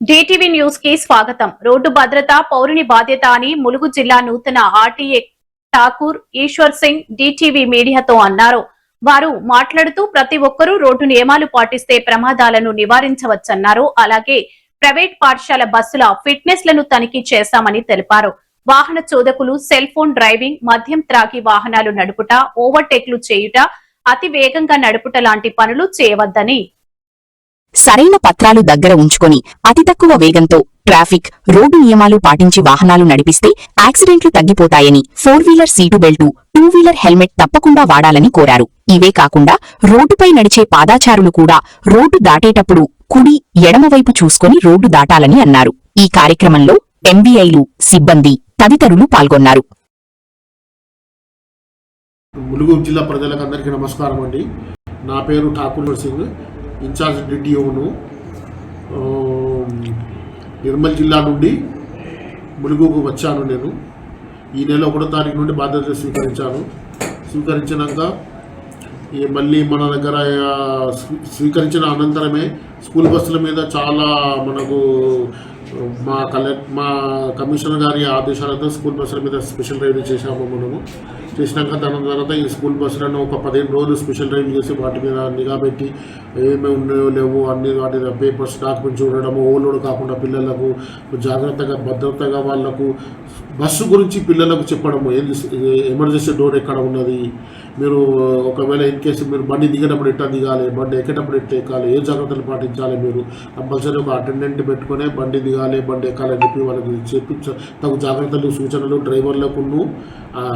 DTV news కి స్వాగతం. Road భద్రత పౌరుని బాధ్యత అని ములుగు జిల్లా నూతన ఆర్టీఏ ఠాకూర్ ఈశ్వర్ సింగ్ డిటివి మీడియాతో అన్నారు. వారు మాట్లాడుతూ ప్రతి ఒక్కరూ రోడ్డు నియమాలు పాటిస్తే ప్రమాదాలను నివారించవచ్చన్నారు. అలాగే ప్రైవేట్ పాఠశాల బస్సుల ఫిట్నెస్ లను తనిఖీ చేశామని తెలిపారు. వాహన చోదకులు సెల్ ఫోన్ డ్రైవింగ్, మద్యం త్రాగి వాహనాలు నడుపుట, ఓవర్టేక్లు చేయుట, అతి వేగంగా నడుపుట లాంటి పనులు చేయవద్దని, సరైన పత్రాలు దగ్గర ఉంచుకొని అతి తక్కువ వేగంతో ట్రాఫిక్, రోడ్డు నియమాలు పాటించి వాహనాలు నడిపిస్తే యాక్సిడెంట్లు తగ్గిపోతాయని, 4వీలర్ సీటు బెల్టు, 2వీలర్ హెల్మెట్ తప్పకుండా వాడాలని కోరారు. ఇవే కాకుండా రోడ్డుపై నడిచే పాదాచారులు కూడా రోడ్డు దాటేటప్పుడు కుడి, ఎడమవైపు చూసుకొని రోడ్డు దాటాలని అన్నారు. ఈ కార్యక్రమంలో ఎంబీఐలు, సిబ్బంది తదితరులు పాల్గొన్నారు. ములుగు జిల్లా ప్రజలకందరికీ నమస్కారం అండి. నా పేరు ఠాకూర్ సింగ్, ఇన్ఛార్జ్ డిటిఓను. నిర్మల్ జిల్లా నుండి ములుగుకు వచ్చాను. నేను ఈ నెల 1వ తారీఖు నుండి బాధ్యతలు స్వీకరించినాక మళ్ళీ మన దగ్గర స్వీకరించిన అనంతరమే స్కూల్ బస్సుల మీద చాలా మనకు మా కమిషనర్ గారి ఆదేశాలతో స్కూల్ బస్సుల మీద స్పెషల్ డ్రైవ్ చేశాము. మనము చేసినాక దాని తర్వాత ఈ స్కూల్ బస్సులను ఒక 15 రోజులు స్పెషల్ డ్రైవ్ చేసి వాటి మీద నిఘా పెట్టి ఏమేమి ఉన్నాయో లేవు అన్ని వాటి పేపర్స్, డాక్యుమెంట్స్ చూడడము, ఓవర్లోడ్ కాకుండా పిల్లలకు జాగ్రత్తగా భద్రతగా వాళ్లకు బస్సు గురించి పిల్లలకు చెప్పడము, ఎమర్జెన్సీ డోర్ ఎక్కడ ఉన్నది, మీరు ఒకవేళ ఇన్ కేసు మీరు బండి దిగేటప్పుడు ఎట్లా దిగాలి, బండి ఎక్కేటప్పుడు ఎట్లా ఎక్కాలి, ఏ జాగ్రత్తలు పాటించాలి, మీరు కంపల్సరీ ఒక అటెండెంట్ పెట్టుకునే బండి దిగాలి, బండి ఎక్కాలని చెప్పి వాళ్ళకి చెప్పి తగు జాగ్రత్తలు, సూచనలు డ్రైవర్లకు,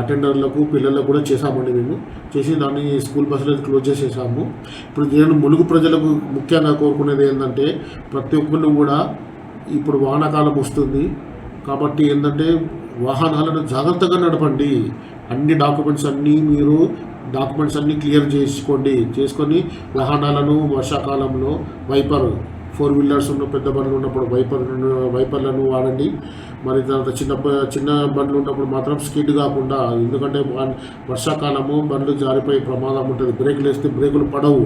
అటెండర్లకు, పిల్లలకు కూడా చేశామండి. మేము చేసి దాన్ని స్కూల్ బస్సులో క్లోజ్ చేసేసాము. ఇప్పుడు నేను ములుగు ప్రజలకు ముఖ్యంగా కోరుకునేది ఏంటంటే, ప్రతి ఒక్కరు కూడా ఇప్పుడు వానాకాలం వస్తుంది కాబట్టి ఏంటంటే వాహనాలను జాగ్రత్తగా నడపండి. అన్ని డాక్యుమెంట్స్ అన్నీ క్లియర్ చేసుకొని వాహనాలను వర్షాకాలంలో వైపర్, 4వీలర్స్ ఉన్న పెద్ద బండ్లు ఉన్నప్పుడు వైపర్లను వాడండి. మరి తర్వాత చిన్న బండ్లు ఉన్నప్పుడు మాత్రం స్కిడ్ కాకుండా, ఎందుకంటే వర్షాకాలము బండ్లు జారిపోయే ప్రమాదం ఉంటుంది. బ్రేకులు వేస్తే బ్రేకులు పడవు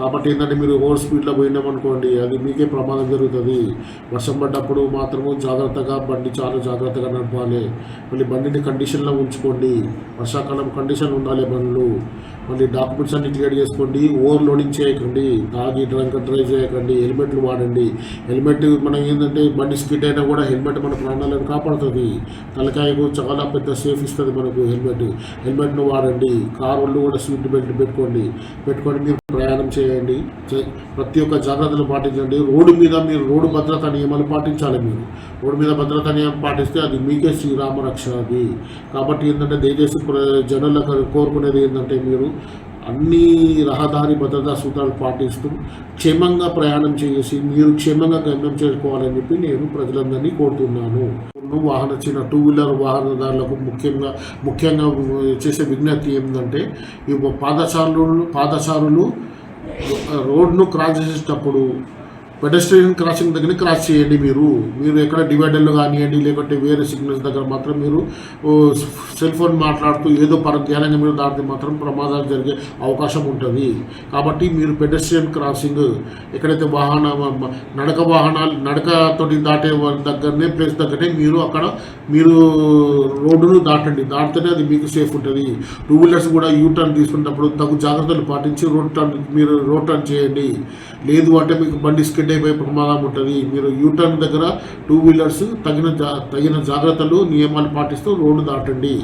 కాబట్టి ఏంటంటే మీరు ఓవర్ స్పీడ్లో పోయినామనుకోండి అది మీకే ప్రమాదం జరుగుతుంది. వర్షం పడ్డప్పుడు మాత్రము బండి చాలా జాగ్రత్తగా నడపాలి. మళ్ళీ బండిని కండిషన్లో ఉంచుకోండి. వర్షాకాలం కండిషన్ ఉండాలి బండ్లు. మళ్ళీ డాక్యుమెంట్స్ అన్ని క్లియర్ చేసుకోండి. ఓవర్లోడింగ్ చేయకండి, తాగి డ్రంక్ డ్రైవ్ చేయకండి, హెల్మెట్లు వాడండి. హెల్మెట్ మనం ఏంటంటే బండి స్కిడ్ అయినా కూడా హెల్మెట్ మన ప్రాణాలను కాపాడుతుంది. తలకాయకు చాలా పెద్ద సేఫ్ ఇస్తుంది మనకు హెల్మెట్ను వాడండి. కారు వాళ్ళు కూడా సీట్ బెల్ట్ పెట్టుకొని మీరు ప్రయాణం చేయండి. ప్రతి ఒక్క జాగ్రత్తలు పాటించండి. మీరు రోడ్డు భద్రతా నియమాలు పాటించాలి. మీరు రోడ్డు మీద భద్రతా నియమం పాటిస్తే అది మీకే శ్రీరామ రక్ష. అది కాబట్టి ఏంటంటే దయచేసి జనులకు కోరుకునేది ఏంటంటే మీరు అన్ని రహదారి భద్రతా సూత్రాలు పాటిస్తూ క్షేమంగా ప్రయాణం చేసి మీరు క్షేమంగా గమ్యం చేసుకోవాలని చెప్పి నేను ప్రజలందరినీ కోరుతున్నాను. చిన్న 2వీలర్ వాహనదారులకు ముఖ్యంగా చేసే విజ్ఞప్తి ఏంటంటే, ఈ పాదచారులు రోడ్ను క్రాస్ చేసేటప్పుడు పెడెస్ట్రియన్ క్రాసింగ్ దగ్గర క్రాస్ చేయండి. మీరు ఎక్కడ డివైడర్లు కానివ్వండి, లేకుంటే వేరే సిగ్నల్స్ దగ్గర మాత్రం మీరు సెల్ ఫోన్ మాట్లాడుతూ ఏదో ధ్యానంగా మీరు దాటితే మాత్రం ప్రమాదాలు జరిగే అవకాశం ఉంటుంది. కాబట్టి మీరు పెడెస్ట్రియన్ క్రాసింగ్ ఎక్కడైతే నడకతోటి దాటే దగ్గరనే ప్లేస్ దగ్గరనే మీరు రోడ్డును దాటితేనే అది మీకు సేఫ్ ఉంటుంది. 2వీలర్స్ కూడా యూటర్న్ తీసుకున్నప్పుడు తగు జాగ్రత్తలు పాటించి రోడ్ టర్న్ చేయండి. లేదు అంటే మీకు బండి స్కిడ్ అయిపోయే ప్రమాదం ఉంటుంది. మీరు యూటర్న్ దగ్గర 2వీలర్స్ తగిన జాగ్రత్తలు, నియమాలు పాటిస్తూ రోడ్డు దాటండి.